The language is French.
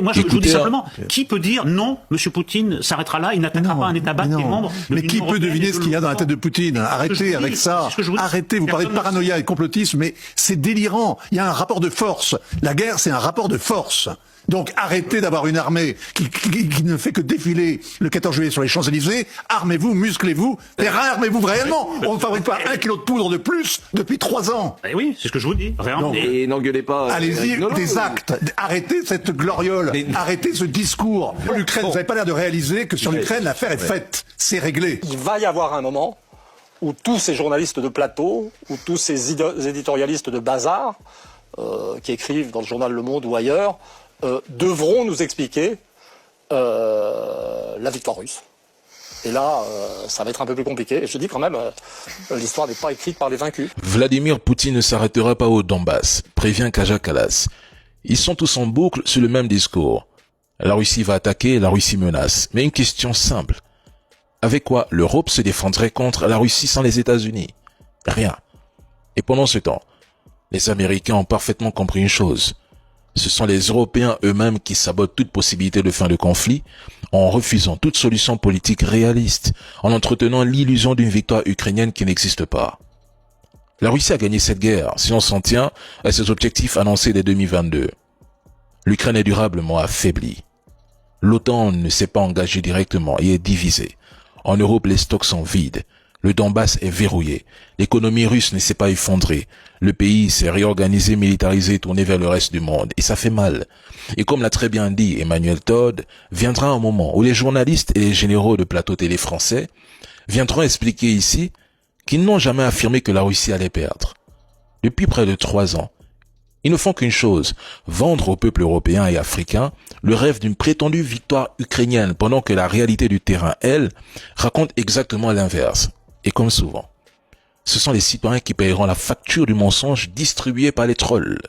Moi, je vous dis simplement, qui peut dire non, M. Poutine s'arrêtera là, il n'attaquera pas un État battu qui est membre de mais l'Union qui peut deviner ce qu'il y a dans la tête de Poutine? Arrêtez avec ça. Arrêtez, vous parlez de paranoïa et de complotisme, mais c'est délirant. Il y a un rapport de force. La guerre, c'est un rapport de force. Donc arrêtez d'avoir une armée qui ne fait que défiler le 14 juillet sur les Champs-Élysées. Armez-vous, musclez-vous, et réarmez-vous réellement. On ne fabrique pas 1 kilo de poudre de plus depuis 3 ans. Eh oui, c'est ce que je vous dis. Et n'engueulez pas. Allez-y, des actes. Arrêtez cette gloriole. Arrêtez ce discours. L'Ukraine, vous n'avez pas l'air de réaliser que sur l'Ukraine, l'affaire est faite. C'est réglé. Il va y avoir un moment où tous ces journalistes de plateau, où tous ces éditorialistes de bazar, qui écrivent dans le journal Le Monde ou ailleurs, devront nous expliquer la victoire russe. Et là, ça va être un peu plus compliqué. Et je dis quand même, l'histoire n'est pas écrite par les vaincus. Vladimir Poutine ne s'arrêtera pas au Donbass, prévient Kaja Kallas. Ils sont tous en boucle sur le même discours. La Russie va attaquer, la Russie menace. Mais une question simple. Avec quoi l'Europe se défendrait contre la Russie sans les États-Unis? Rien. Et pendant ce temps, les Américains ont parfaitement compris une chose. Ce sont les Européens eux-mêmes qui sabotent toute possibilité de fin de conflit en refusant toute solution politique réaliste, en entretenant l'illusion d'une victoire ukrainienne qui n'existe pas. La Russie a gagné cette guerre si on s'en tient à ses objectifs annoncés dès 2022. L'Ukraine est durablement affaiblie. L'OTAN ne s'est pas engagée directement et est divisée. En Europe, les stocks sont vides. Le Donbass est verrouillé. L'économie russe ne s'est pas effondrée. Le pays s'est réorganisé, militarisé, tourné vers le reste du monde. Et ça fait mal. Et comme l'a très bien dit Emmanuel Todd, viendra un moment où les journalistes et les généraux de plateau télé français viendront expliquer ici qu'ils n'ont jamais affirmé que la Russie allait perdre. Depuis près de 3 ans, ils ne font qu'une chose, vendre au peuple européen et africain le rêve d'une prétendue victoire ukrainienne pendant que la réalité du terrain, elle, raconte exactement l'inverse. Et comme souvent, ce sont les citoyens qui paieront la facture du mensonge distribué par les trolls.